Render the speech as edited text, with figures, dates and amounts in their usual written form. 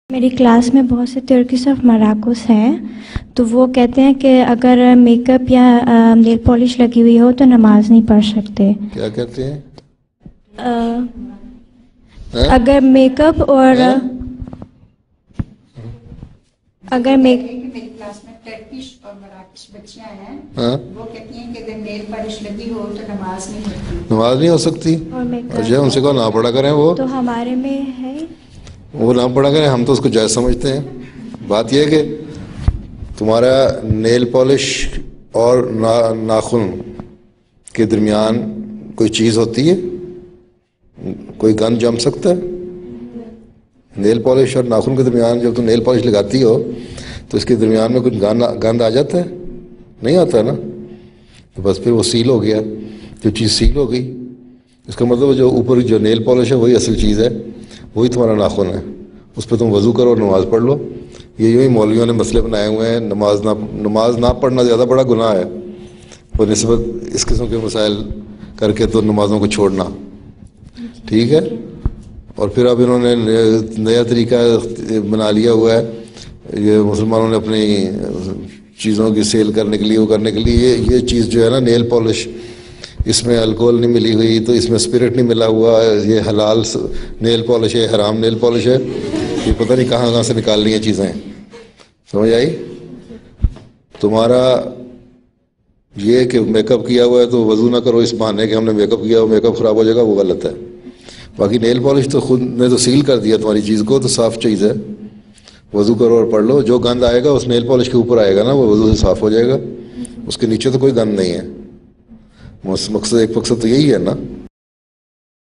میری کلاس میں بہت سے ترکش آف مراکز ہیں، تو وہ کہتے ہیں کہ اگر میک اپ یا نیل پالش لگی ہوئی ہو تو نماز نہیں پڑھ سکتے۔ کیا کہتے ہیں؟ اگر میک اپ اور اگر میری کلاس میں ترکش اور مراکش بچیاں ہیں، وہ کہتی ہیں کہ اگر نیل پالش لگی ہو تو نماز نہیں ہوتی، نماز نہیں ہو سکتی۔ اچھا ان سے کہو نہ پڑھا کریں، وہ تو ہمارے میں ہے وہ نہ پڑھا کریں، ہم تو اس کو جائز سمجھتے ہیں۔ بات یہ ہے کہ تمہارا نیل پالش اور ناخن کے درمیان کوئی چیز ہوتی ہے، کوئی گند جم سکتا ہے؟ نیل پالش اور ناخن کے درمیان جب تم نیل پالش لگاتی ہو تو اس کے درمیان میں کچھ گند آ جاتا ہے؟ نہیں آتا نا، تو بس پھر وہ سیل ہو گیا۔ جو چیز سیل ہو گئی اس کا مطلب جو اوپر جو نیل پالش ہے وہی اصل چیز ہے، وہی تمہارا ناخن ہے، اس پہ تم وضو کرو اور نماز پڑھ لو۔ یہ یوں ہی مولویوں نے مسئلے بنائے ہوئے ہیں، نماز نہ پڑھنا زیادہ بڑا گناہ ہے اور نسبت اس قسم کے مسائل کر کے تو نمازوں کو چھوڑنا ٹھیک ہے۔ اور پھر اب انہوں نے نیا طریقہ بنا لیا ہوا ہے، یہ مسلمانوں نے اپنی چیزوں کی سیل کرنے کے لیے وہ کرنے کے لیے یہ چیز جو ہے نا نیل پالش، اس میں الکوہل نہیں ملی ہوئی، تو اس میں اسپرٹ نہیں ملا ہوا، یہ حلال نیل پالش ہے، حرام نیل پالش ہے، یہ پتہ نہیں کہاں سے نکال لی ہیں چیزیں، سمجھ آئی؟ تمہارا یہ کہ میک اپ کیا ہوا ہے تو وضو نہ کرو اس بہانے کہ ہم نے میک اپ کیا ہوا، میک اپ خراب ہو جائے گا، وہ غلط ہے۔ باقی نیل پالش تو خود نے تو سیل کر دیا تمہاری چیز کو، تو صاف چیز ہے، وضو کرو اور پڑھ لو۔ جو گند آئے گا اس نیل پالش کے اوپر آئے گا نا، وہ وضو سے صاف ہو جائے گا، اس کے نیچے تو کوئی گند نہیں ہے۔ مقصد ایک مقصد تو یہی ہے نا۔